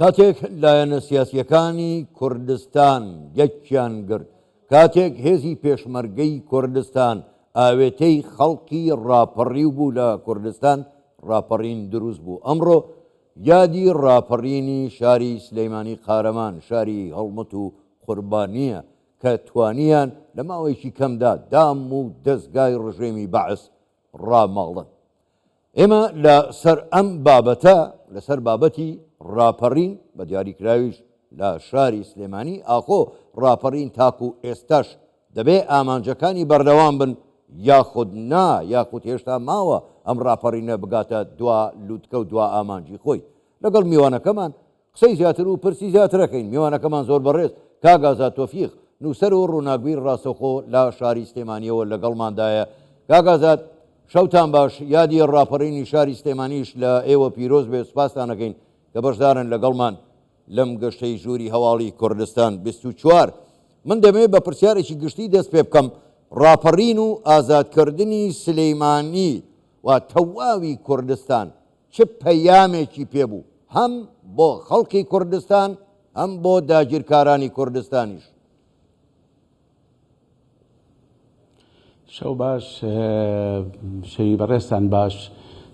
کاتێک لایەنە سیاسیەکانی کوردستان یەکیان گرت، کاتێک هێزی پێشمەرگەی کوردستان ئاوێتەی خەڵکی ڕاپەڕی بوو لە کوردستان، ڕاپەڕین دروست بوو. ئەمڕۆ یادی ڕاپەڕینی شاری سلەیمانی قارەمان، شاری هەڵمەت و قوربانیە کە توانیان لە ماوەیەکی کەمدا دام و دەستگای ڕژێمی بەعس ڕاماڵن. ئێمە لەسەر ئەم بابەتە، لەسەر بابەتی ڕاپەڕین بە دیاریکراویش لە شاری سلێمانی ئاخۆ ڕاپەڕین تاکو ئێستاش دەبێ ئامانجەکانی بەردەوام بن یاخود نا، یاخود هێشتا ماوە ئەم ڕاپەڕینە بگاتە دوا لووتکە و دوا ئامانجی خۆی. لەگەڵ میوانەکەمان قسەی زیاتر و پرسی زیاترەکەین. میوانەکەمان زۆر بەڕێز کاگازا تۆفیق، نووسەر و ڕووناکبیر ڕاستەوخۆ لە شاری سلێمانیەوە لەگەڵماندایە. کاگازات شەوتان باش، یادی ڕاپەڕینی شاری سلێمانیش لە ئێوە پیرۆز بێ. سوپاستانەکەین کە بەشدارن لەگەڵمان لەم گەشتەی ژووری هەواڵی کوردستان 24. من دەمەوێت بە پرسیارێکی گشتی دەست پێ بکەم. ڕاپەڕین و ئازادکردنی سلەیمانی و تەواوی کوردستان چ پەیامێکی پێبوو، هەم بۆ خەڵکی کوردستان هەم بۆ داگیرکارانی کوردستانیش؟ شەو باش، شەوی بەڕێستان باش.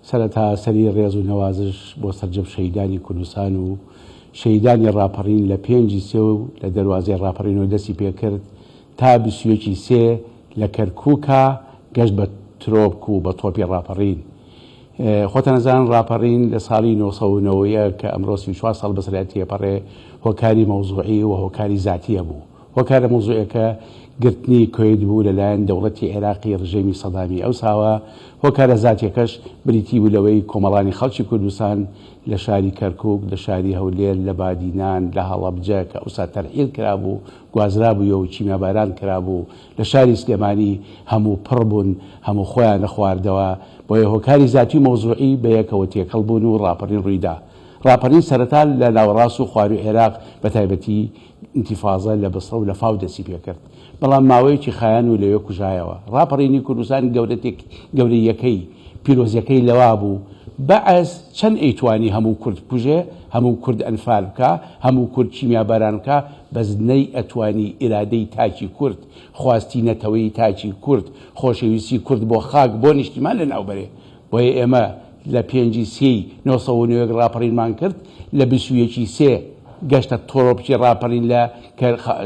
سەرەتا سەری ڕێز و نەوازش بۆ سەرجەم شەیدانی کوردستان و شەیدانی ڕاپەڕین لە 5 سێ و لە دەواازەی ڕاپەڕینەوە دەستی پێکرد تا 21 سێ لە کەرکووکە گەشت بە ترۆپک و بە تۆپی ڕاپەڕین. خۆتە نەزان ڕاپەڕین لە ساڵی 1990 کە ئەمڕۆ 34 ساڵ بەسەرەتی تێپەڕێ هۆکاری مەوزوعی و هۆکاری زاتیە بوو. هۆکارە مەوزوعەکە گرتنی کوێید بوو لەلایەن دەوڵەتی عێراقی ڕژێمی سەدامی ئەوساوە. هۆکارە زاتیەکەش بریتی بوو لەوەی کۆمەڵانی خەڵکی کوردستان لە شاری کەرکووک، لە شاری هەولێر، لە بادینان، لە هەڵەبجە کە ئەوسا تەرحیل کرابوو، گوازرابوویە و چیمەباران کرابوو، لە شاری سلێمانی هەموو پڕ بوون، هەموو خۆیان نەخواردەوە. بۆیە هۆکاری زاتی و مەوزوعی بەیەکەوە تێکەڵ بوون و ڕاپەڕین ڕوویدا. ڕاپەڕین سەرەتا لە ناوەڕاست و خواروی عێراق بە تایبەتی ئینتیفازە لە بەسڕە و لە فاو دەستی پێکرد، بەڵام ماوەیەکی خایان و لەوێ کوژایەوە. ڕاپەڕینی کوردستان گەورەیەکەی پیرۆزیەکەی لەوا بوو. بەعەز چەند ئەیتوانی هەموو کورد بکوژێ، هەموو کورد ئەنفال بکە، هەموو کورد چیمیاباران بکە، بەس نەی ئەتوانی ئیرادەی تاکی کورد، خواستی نەتەوەی تاکی کورد، خۆشەویستی کورد بۆ خاک بۆ نیشتیمان لە ناوبەرێ. بۆیە ئێمە لە 5 سێی 1990 ڕاپەڕینمان کرد، لە 21 سێ گەشتە تۆڕۆپکی ڕاپەڕین لە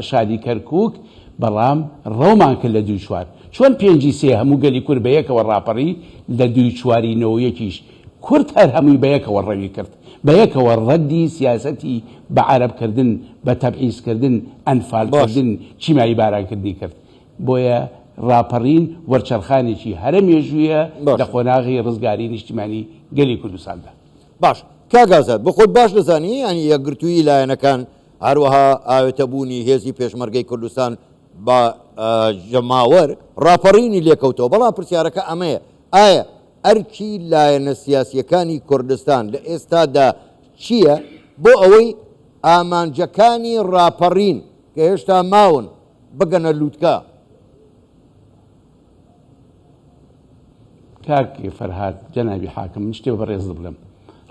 شاری کەرکووک، بەڵام ڕەومان کرد لە 2 چوار. چۆن 5 سێ هەموو گەلی کورد بەیەکەوە ڕاپەڕی، لە 2 چوارینەوەیەکیش کورد هەر هەمووی بەیەکەوە ڕەوی کرد، بەیەکەوە ڕەدی سیاسەتی بە عەرەبکردن، بە تەبعیزکردن، ئەنفالکردن، چیمایی بارانکردنی کرد. بۆیە ڕاپەڕین وەرچەرخانێکی هەرە مێژوویە لە خۆناغی ڕزگاری نیشتیمانی گەلی کوردستاندا. باش، کاگازات بە خۆت باش دەزانی ینی یەکگرتووی لایەنەکان هەروەها ئاوێتەبوونی هێزی پێشمەرگەی کوردستان بە ژەماوەر ڕاپەڕینی لێکەوتەوە. بەڵام پرسیارەکە ئەمەیە، ئایا ئەرکی لایەنە سیاسیەکانی کوردستان لە ئێستادا چییە بۆ ئەوەی ئامانجەکانی ڕاپەڕین کە هێشتا ماون بگەنە لووتکە؟ کاکی فەرهاد، جەنابی حاکم، من شتێ بەڕێز بڵێم.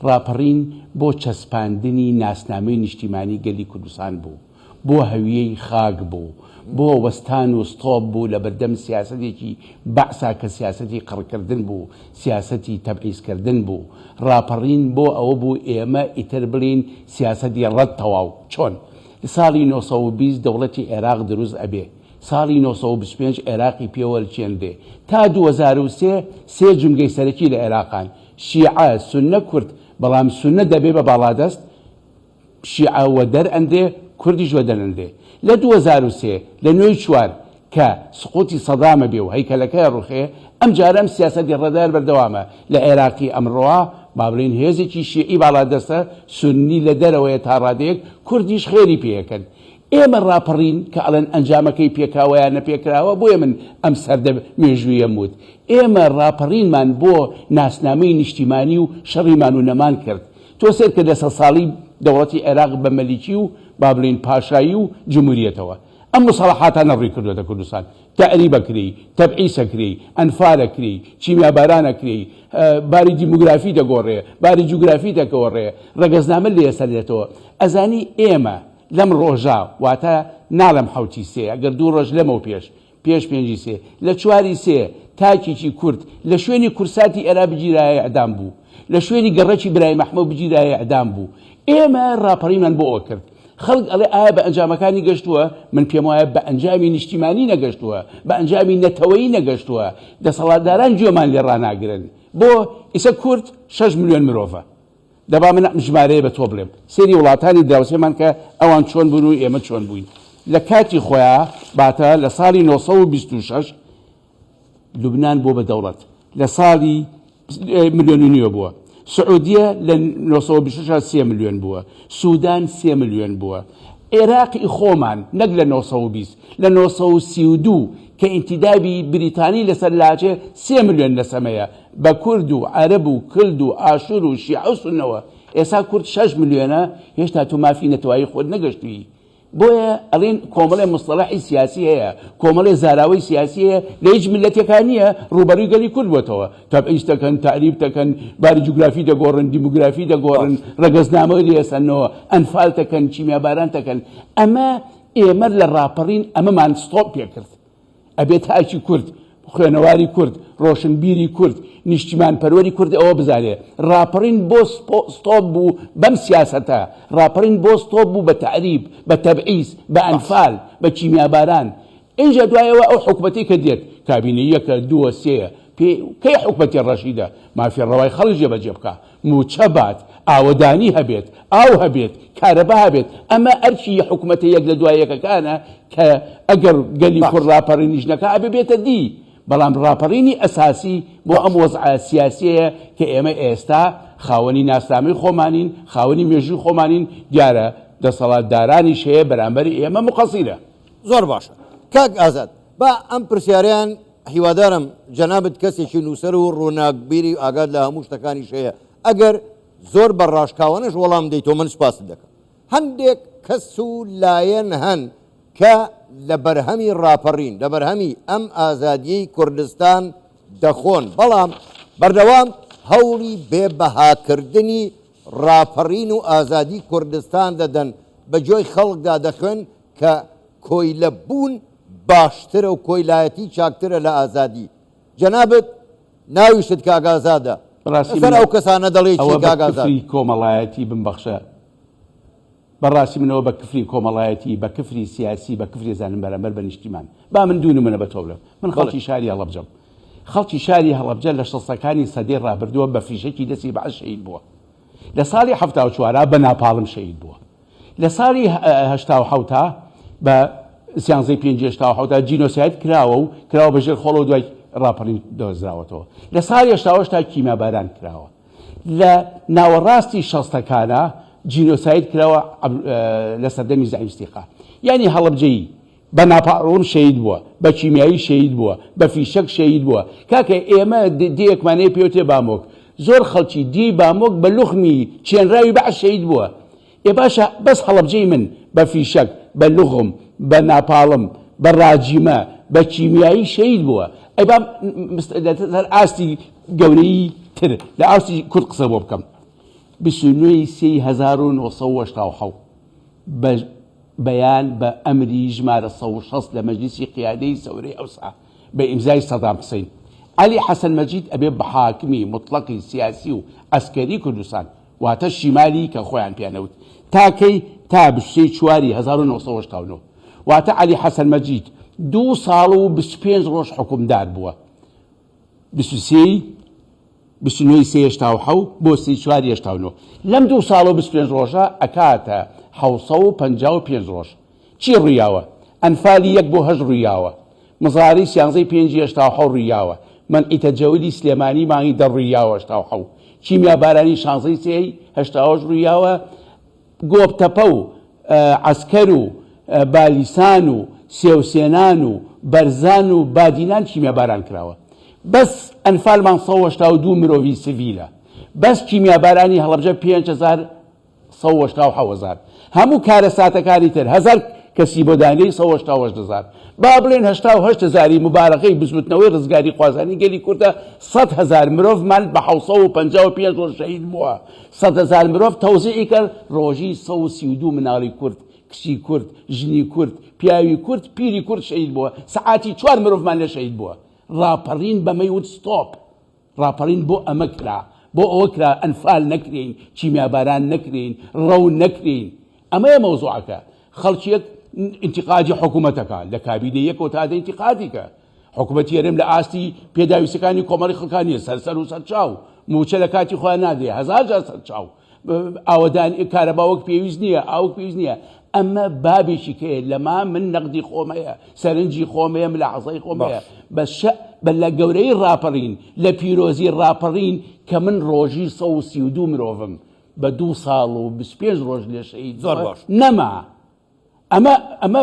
ڕاپەڕین بۆ چەسپاندنی ناسنامەی نیشتیمانی گەلی کوردستان بوو، بۆ هەویەی خاک بوو، بۆ وەستان و ستۆپ بوو لە بەردەم سیاسەتێکی بەعسا کە سیاسەتی قڕکردن بوو، سیاسەتی تەبعیزکردن بوو. ڕاپەڕین بۆ ئەوە بوو ئێمە ئیتر بڵین سیاسەتی ڕەت تەواو. چۆن ساڵی 1920 دەوڵەتی عێراق دروست ئەبێ، ساڵی 1925 عێراقی پێوەرچێندێ، تا 2003 سێ جومگەی سەرەکی لە عێراقان، شیعە، سونە، کورد. بەڵام سونە دەبێ بە باڵادەست، شیعە وە دەرئەندێ، کوردیش وە دەرئەندێ. لە 2003 لە 9 چوار کە سقوتی سەدامە بێ و هەیکەلەکەی ڕوخێ، ئەم جارە ئەم سیاسەتی ڕەدار بەردەوامە لە عێراقی ئەمڕۆوە. با بڵین هێزێکی شیعی باڵادەستە، سونی لە دەرەوەیە تا ڕادەیەک، کوردیش خێری پێەکەن. ئێمە ڕاپەڕین کە ئەڵەن ئەنجامەکەی پێکاوەیان نەپێکراوە، بۆیە من ئەم سەردە مێژوویە وت. ئێمە ڕاپەڕینمان بۆ ناسنامەی نیشتیمانی و شەڕیمان و نەمان کرد. تۆ سێر کە لە 100 ساڵی دەوڵەتی عێراق بە مەلیکی و با بڵین پاشایی و جمهوریەتەوە ئەم مصالحاتان نەڕووی کردوێتە کوردستان. تعریبەکری تەبعیسەکری ئەنفالەکری چیمیابارانەکری باری دیموگرافی دەگۆڕێ باری جوگرافی دەگۆڕێ ڕەگەزنامە لێسەر دێتەوە ئەزانی ئێمە لەم ڕۆژە واتە ناڵم حوتی سێ ئەگەر دوو ڕۆژ لەمە و پێش پێنجی سێ لە چواری سێ تاکیی کورد لە شوێنی کورساتی ئێرا بگیرایە ئەدام بوو لە شوێنی گەڕەکی برای مەحمەد بگیرایە ئەدام بوو ئێمە ڕاپەڕیمان بۆ ئەوە کرد خەڵک ئەڵێ ئایا بە ئەنجامەکانی گەشتووە من پێم وایە بە ئەنجامی نیشتیمانی نەگەشتووە بە ئەنجامی نەتەوەیی نەگەشتووە دەسەڵاتداران گوێمان لێ ڕاناگرن بۆ ئیسە کورد 6 ملیۆن مرۆڤە دەبا من ژمارەیە بە تۆ بڵێم سێری وڵاتانی دراوسێمان کە ئەوان چۆن بوون و ئێمە چۆن بووین لە کاتی خۆیان باتە لە ساڵی 1926 لوبنان بۆ بە دەوڵەت لە ساڵی ملیۆن و نیوە بووە سعودیە لە 1926 3 ملیۆن بووە سوودان 3 ملیۆن بووە عێراقی خۆمان نەک لە 1920 لە 1932 کە ئینتیدابی بریتانی لەسەر لاچێ 3 ملیۆن لە سەمەیە بە کورد و عەرەب و کلد و ئاشور و شیعە و سونەوە ئێستا کورد 6 ملیۆنە هێشتا تو مافی نەتەوایی خۆت نەگەشتووی بۆیە ئەڵێن کۆمەڵێ مستەڵەحی سیاسی هەیە کۆمەڵێ زاراوەی سیاسی هەیە لە هیچ ملەتێکان نییە ڕوبەڕووی گەلی کورد بۆتەوە تەبعیز دەکەن تعریب دەکەن باری جوگرافی دەگۆڕن دیموگرافی دەگۆڕن ڕەگەزنامە لێسەنەوە ئەنفال دەکەن چیمیاباران دەکەن ئەمە ئێمە لە ڕاپەڕین ئەمەمان ستۆپ پێکرد ئەبێت تاکی کورد خوێنەواری کورد ڕۆشنبیری کورد نیشتیمان پەروەری کورد ئەوە بزانێ ڕاپەڕین بۆ ستۆپ بوو بەم سیاسەتە ڕاپەڕین بۆ ستۆپ بوو بە تعریب بە تەبعیز بە ئەنفال بە چیمیاباران اینجا دوایەوە ئەو حکومەتی کە دێت کابینە یەکە دووە سێیە کەی حکومەتی ڕەشیدە مافی ڕەوای خەڵک جێبەجێ بکە موچە بات ئاوەدانی هەبێت ئاو هەبێت کارەبا هەبێت ئەمە ئەرچی حکومەتە یەک لە دوای یەکەکانە کە ئەگەر گەلی کوڕ ڕاپەڕینیش نەکا ئەبێ بێتە دی بەڵام ڕاپەڕینی ئەساسی بۆ ئەم وەزعە سیاسیەیە کە ئێمە ئێستا خاوەنی ناسنامەی خۆمانین خاوەنی مێژووی خۆمانین دیارە دەسەڵاتدارانیش هەیە بەرامبەری ئێمە مقەسیرە زۆر باشە کاک ئازاد با ئەم پرسیاریان هیوادارم جەنابەت کەسێکی نووسەر و ڕووناکبیری ئاگاد لە هەموو شتەکانیش هەیە ئەگەر زۆر بە ڕاشکاوانش وەڵام دەیتۆ من سپاس دەکەم هەندێک کەس و لایەن هەن کە لە بەرهەمی ڕاپەڕین لە بەرهەمی ئەم ئازادیەی کوردستان دەخۆن بەڵام بەردەوام هەوڵی بێبەهاکردنی ڕاپەڕین و ئازادی کوردستان دەدەن بە جۆی خەڵکدا دەخوێن کە کۆیلە بوون باشترە و کۆیلایەتی چاکترە لە ئازادی جەنابەت ناویشت کاگازادە لەسەر ئەو کەسانە دەڵێکی کاگازاد کۆمەڵایەتی بمبەخشە بەڕاستی منەوە بە کفری کۆمەڵایەتی بە کفری سیاسی بە کفری زانم بەرامبەر بە نیشتیمان با من دوو نمونە بە تۆ بڵێم من خەڵکی شاری هەڵەبجەم خەڵکی شاری هەڵەبجە لە شەسەکانی سەدەی ڕابردووە بە فیشەکی دەستی بەعەش شەهید بووە لە ساڵی 1970 بە ناپاڵم شەهید بووە لە ساڵی 1970 بە سیانزەی 1970 جینۆساید کراوە و کراوە بەژێر خۆڵەوە دوای ڕاپەڕین دۆزراوەتەوە لە ساڵی 1970 کیمیاباران کراوە لە ناوەڕاستی شەستەکانە جینۆساید کراوە لە سەردەمی زعیمستیقا یعنی هەڵەبجەیی بە ناپاڕۆن شەهید بووە بە کیمیایی شەهید بووە بە فیشەک شەهید بووە کاکە ئێمە دیەکمانەیە پێوتێ بامۆک زۆر خەڵکی دی بامۆک بە لوخمی چێنراوی بەعەش شەهید بووە ئێ باشە بەس هەڵەبجەی من بە فیشەک بە لوغم بە ناپاڵم بە ڕاجیمە بە کیمیایی شەهید بووە ئەی بام ئاستی گەورەی تر لە ئاستی کورد قسە بۆ بکەم 29/1970 بەیان بە ئەمری ژمارە 160 لە مەجلیسی قیادەی سەورەی ئەوسا بە ئیمزای سەدام حوسەین عەلی حەسەن مەجید ئەبێ بە حاکمی مطلقی سیاسی و ئەسکەری کوردستان واتە شیمالی کە خۆیان پێنەوت تاکەی تا بشتەی چواری 1970 واتە عەلی حەسەن مەجید 2 ساڵ و 25 ڕۆژ حکومدار بووە 29/1970 بۆ 34/1970 لەم 2 ساڵ و 25 ڕۆژە ئەکاتە 755 ڕۆژ چی ڕوویاوە ئەنفالی 1 بۆ 8 ڕوویاوە مزاری 11/5/1970 ڕوویاوە منعی تەجەولی سلێمانی مانگی 10 ڕوویاوە 1970 کیمیابارانی 16/3/1970 ڕوویاوە گۆبتەپە و عەسکەر و بالیسان و سێوسێنان و بەرزان و بادینان کیمیاباران کراوە بەس ئەنفالمان 182 مرۆڤی سڤیلە بەس کیمیابارانی هەڵەبجە 5,170 هەموو کارە ساتەکانی تر 1000 کەسی بۆ دانەی 1970 با بڵێن 1970 مبارەکەی بزوتنەوەی ڕزگاری خوازانی گەلی کوردە 100,000 مرۆڤمان بە 755 ڕۆژ شەهید بووە. 100,000 مرۆڤ تەوزیعی کرد ڕۆژی 132 مناڵی کورد، کچی کورد، ژنی کورد، پیاوی کورد، پیری کورد شەهید بووە. سەعاتی 4 مرۆڤمان لێ شەهید بووە. ڕاپەڕین بەمەی وت ستۆپ، ڕاپەڕین بۆ ئەمە کرا، بۆ ئەوە کرا ئەنفال نەکرین، چیمیاباران نەکرین، ڕەو نەکرین. ئەمەیە مەوزوعەکە. خەڵکیەک انتقادی حکوومەتەکە لە کابینە یەکەوە تا دە انتقادیکە. حکوومەتی هەرێم لە ئاستی پێداویستەکانی کۆمەڵی خەڵکانیە سەرسەر و سەرچاو، موچە لە کاتی خۆیان نادێ، هەزار جار سەرچاو، ئاوەدانی کارەباوەک پێویست نییە، ئاوک پێویست نییە. ئەمە بابێکی کەیە لەما من نەقدی خۆمەیە، سەرنجی خۆمەیە، ملاحەزەی خۆمەیە، بە لە گەورەی ڕاپەڕین، لە پیرۆزی ڕاپەڕین کە من ڕۆژی 132 مرۆڤم بە 2 ساڵ و 25 ڕۆژ لێ شەهید زۆر باش نەما. ئەمە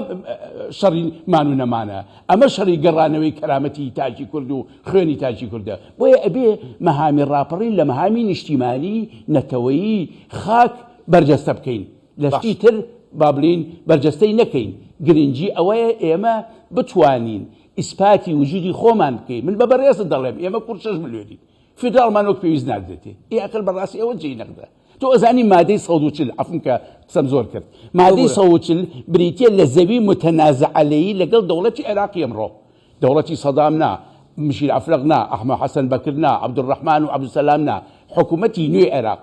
شەڕی مان و نەمانە، ئەمە شەڕی گەڕانەوەی کەرامەتی تاجی کورد و خوێنی تاجی کوردە. بۆیە ئەبێ مەهامی ڕاپەڕین لە مەهامی نیشتیمانی نەتەوەیی خاک بەرجەستە بکەین، لەشتی تر با بڵین بەرجەستەی نەکەین. گرنگی ئەوەیە ئێمە بتوانین ئیسپاتی وجودی خۆمان بکەین. من بە بەڕێزت دەڵێم ئێمە کورد 6 ملیۆنین، فیدراڵمان وەک پێویست نادرێتێ. ئەقل بەڕاستی ئەوە جێی نەقدە. تۆ ئەزانی مادەی 140 عەفوم کە قسەم زۆر کرد، مادەی 140 بریتیە لە زەوی متەنازع عەلەیی لەگەڵ دەوڵەتی عێراقی ئەمڕۆ، دەوڵەتی سەدام نا، مشیر عەفرەق نا، ئەحمەد حەسەن بەکر نا، عەبدوڕەحمان و عەبدوسەلام نا، حکوومەتی نوێی عێراق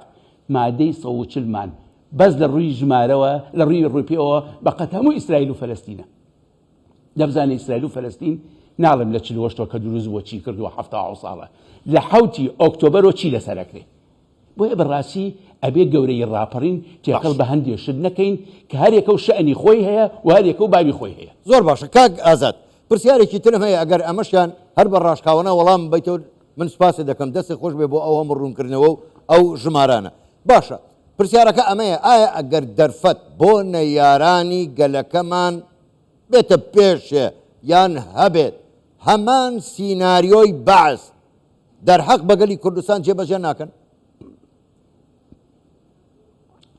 مادەی 140 مان بەس لە ڕووی ژمارەوە لە ڕووی پێەوە بەقەت هەموو ئیسرائیل و فەلەستینە. دەبزانێ ئیسرائیل و فەلەستین ناڵم لە 48 کە دروست بووە چی کردووە 70 ساڵە لە 7 ئۆکتۆبەرەوە چی لەسەرەکرێ. بۆیە بەڕاستی ئەبێ گەورەی ڕاپەڕین تێقەڵ بە هەندێک شت نەکەین کە هەرێکە و شەئنی خۆی هەیە و هەرێکە و بابی خۆی هەیە. زۆر باشە کاک ئازاد، پرسیارێکی ترم هەیە ئەگەر ئەمەشیان هەر بە ڕاشکاوانە وەڵام بیتەوە من سپاسی دەکەم، دەستی خۆش بێ بۆ ئەو هەموو ڕوونکردنەوە و ئەو ژمارانە. باشە پرسیارەکە ئەمەیە، ئایا ئەگەر دەرفەت بۆ نەیارانی گەلەکەمان بێتە پێشێ یان هەبێت هەمان سیناریۆی بەعس دەرحەق بەگەلی کوردستان جێبەجێ ناکەن؟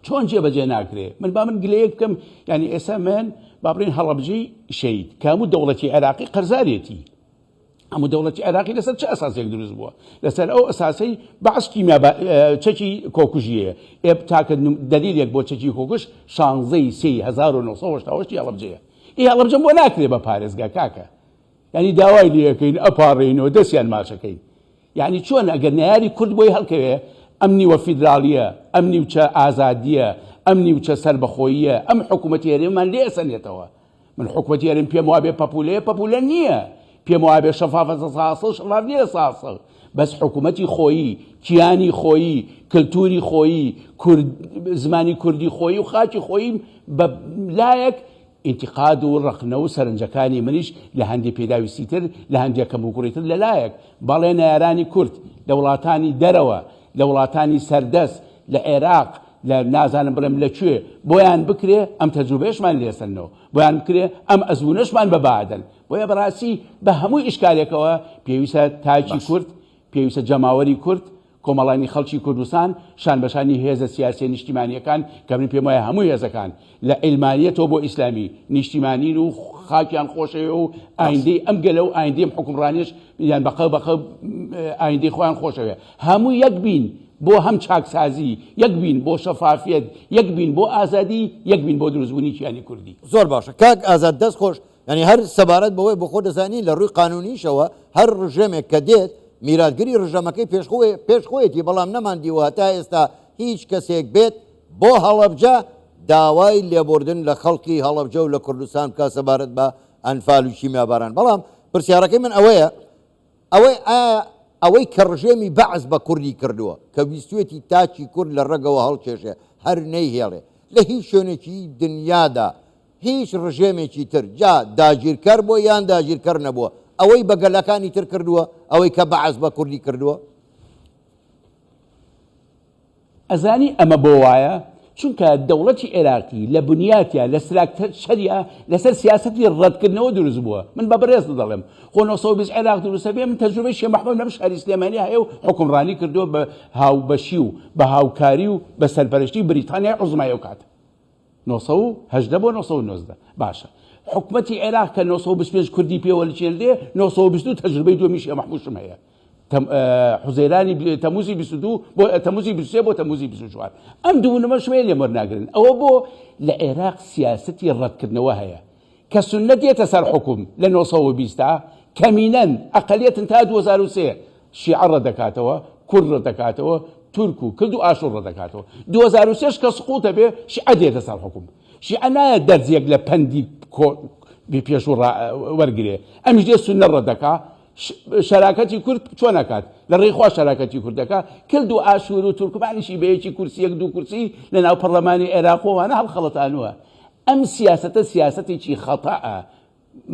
چۆن جێبەجێ ناکرێ؟ من گلەیە بکەم، ینی ئێستا من با بڵێن هەڵەبجەی شەید کە هەموو دەوڵەتی عێراقی قەرزارێتی، هەموو دەوڵەتی عێراقی لەسەر چه ئەساسێک دروست بووە؟ لەسەر ئەو ئەساسەی بەعس چەکی کۆکوژیەیە. تاکە دەلیلێک بۆ چەکی کۆکوش 16 سی 1970 هەڵەبجەیە. هەڵەبجە بۆ ناکرێ بە پارێزگا کاکە، ینی داوای لەکەین ئەپارڕینەوە دەستیان ماچەکەین. یعنی چۆن ئەگەر نەیاری کورد بۆی هەڵکەوێ ئەم نیوە فیدراڵیە، ئەم نیوچە ئازادیە، ئەم نیوچە سەربەخۆییە، ئەم حکوومەتی هەرێممان لێ ئەسەنێتەوە. من حکوومەتی هەرێم پێم وابێ پەپولە نییە، پێم وابێ شەفافە ساسە شەفاف نییە ساسە، بەس حکوومەتی خۆیی، کیانی خۆیی، کللتوری خۆیی، زمانی کوردی خۆیی و خاکی خۆیی بە لایەک ئینتیقاد و ڕقنە و سەرنجەکانی منیش لە هەندێک پێداویستی تر لە هەندێک کەموکوڕیتر لەلایەک بەڵێ نەیارانی کورد لە وڵاتانی دەرەوە، لە وڵاتانی سەردەست، لە عێراق، لە نازانم بڵێم لەکوێ بۆیان بکرێ ئەم تەجروبەیەشمان لێسەنەوە، بۆیان بکرێ ئەم ئەزمونەشمان بەبادن. بۆیە بەڕاستی بە هەموو ئیشکالێکەوە پێویستە تاجی کورد، پێویستە جەماوەری کورد، کۆمەڵانی خەڵکی کوردستان، شان بەشانی هێزە سیاسی نیشتیمانیەکان کە من پێم وایە هەموو هێزەکان لە عیلمانیەتەوە بۆ ئیسلامی نیشتیمانین و خاکیان خۆشەوێ و ئایندەی ئەم گەلە و ئایندەی ئەم حکومڕانیش یان بەقە ئایندەی خۆیان خۆشەوێ، هەموو یەک بین بۆ هەم چاکسازی، یەک بین بۆ شەفافیت، یەک بین بۆ ئازادی، یەک بین بۆ دروستبوونی کیانی کوردی. زۆر باشە کاک ئازاد دەست خۆش، ینی هەر سەبارەت بەوەی بۆ خۆ دەزانی لە ڕووی قانونیشەوە هەر ڕژێمێک کە دێت میراثگەری ڕژەمەکەی پێشخۆیەتی، بەڵام نەماندیوە تا ئێستا هیچ کەسێک بێت بۆ هەڵەبجە داوای لێبوردن لە خەڵکی هەڵەبجە و لە کوردستان کا سەبارەت بە ئەنفال و کیمیاباران. بەڵام پرسیارەکەی من ئەوەیە ئەوەی کە ڕژێمی بەعس بە کوردی کردووە کە ویستوێتی تاچی کورد لە ڕێگەوە هەڵکێشێ هەر نەیهێڵێ لە هیچ شوێنێکی دنیادا هیچ ڕژێمێکی تر جا داگیرکەر بۆ یان داگیرکەر نەبووە ئەوەی بە گەلەکانی تر کردووە، ئەوەی کە بەعس بە کوردی کردووە. ئەزانی ئەمە بۆ وایە چونکە دەوڵەتی عێراقی لە بنیاتیا لە شەریە لەسەر سیاسەتی ڕەتکردنەوە دروست بووە. من بە بەڕێز دەڵێم خۆ 1920 عێراق دروستە بێ، من تەجروبەی شێخ مەحمەد لەم شاری سلێمانی هەیە و حکومڕانی کردووە بە هاوبەشی و بە هاوکاری و بە سەرپەرشتی بریتانیای عوزمای ئەو کاتە. 1970 بۆ 1990 باشە حکومەتی عێراق کە 1925 کوردی پێوە لەچێندێ 1920 تەجربەی دومیشی مەحموشم هەیە حوزەیرانی تەموزی 22 بۆ تەموزی 23 بۆ تەموزی 24 ئەم دوونەمە شوێن لێ وەرناگرن ئەوە بۆ لە عێراق سیاسەتی ڕەتکردنەوە هەیە کە سونە دێتە سەر حکوم لە 1920 کەمینەن ئەقەلیەتن تا 2003 شیعە ڕەدەکاتەوە کورد ڕەدەکاتەوە تورک و کرد و ئاشوور ڕەدەکاتەوە 2003 کە سقوتە بێ شیعە دێتە سەر حکوم شیعە نایە دەرزێک لە پەندی پێش وەرگێ ئەمیش دێ سونە ڕەدەکا شەراکەتی کورد چۆن نکات لە ڕێخوا شەراکەتی کوردەکە کرد و ئاشوور و تورکمانیشی بەیەکی کورسی یەک دوو کورسی لە ناو پەرلەمانی عێراقەوانە هەڵخەڵەتانوە ئەم سیاسەتە سیاسەتێکی خەتەئە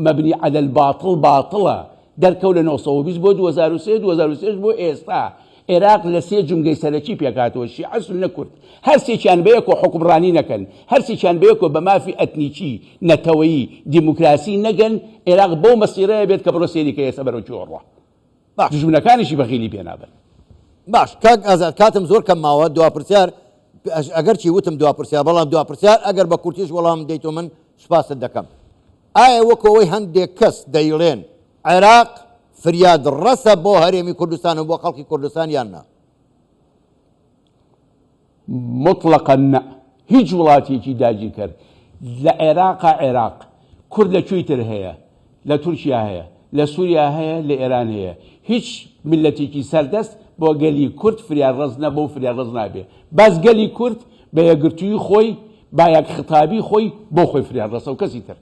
مەبنی عەلە الباطڵ باطڵە دەرکەوت لە 1920 بۆ 2003 بۆ ئێستا عێراق لە سێ جونگەی سەرەکی پێکاتەوە شیعە سونە کورد هەر سێکیان بەیەکەوە حکومڕانی نەکەن هەر سێکیان بەیەکەوە بە مافی ئەتنیکی نەتەوەیی دیموکراسی نەگەن عێراق بۆ مەسیرەیە بێت کە بڕۆ سێریکە ئێستا بەرەو جۆڕە دژمنەکانیشی بەخیلی پێنابن باش کاک ئازاد کاتم زۆر کەم ماوە دواپرسیار ئەگەر چی وتم دواپرسیار بەڵام دواپرسیار ئەگەر بە کورتیش وەڵام دەیتۆ من سوپاست دەکەم ئایا وەکەوەی هەندێک کەس دەیڵێن عێراق فریاد ڕەسە بۆ هەرێمی کوردستان و بۆ خەڵکی کوردستان یان نا مطلقا نە هیچ وڵاتێکی داگیر کرد لە عێراقا عێراق کورد لە کوێی تر هەیە لە تورکیا هەیە لە سووریا هەیە لە ئێران هەیە هیچ ملەتێکی سەردەست بۆ گەلی کورد فریاد ڕەز نە بۆ فریاد ڕەز نابێ باز گەلی کورد بە یەکگرتووی خۆی با یەک ختابی خۆی بۆ خۆی فریاد ڕەسە و کەسی تر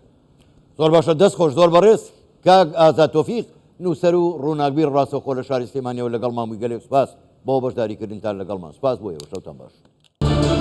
زۆر باشە دەست خۆش زۆر بەڕێز کاک ئازاد تۆفیق نووسەر و ڕووناکبیر ڕاستەوخۆ لە شاری سلێمانیەوە لەگەڵ مامووی گەلێک سوپاس بۆ بەشداریکردنتان لەگەڵمان سوپاس بۆیەوە شەوتان باش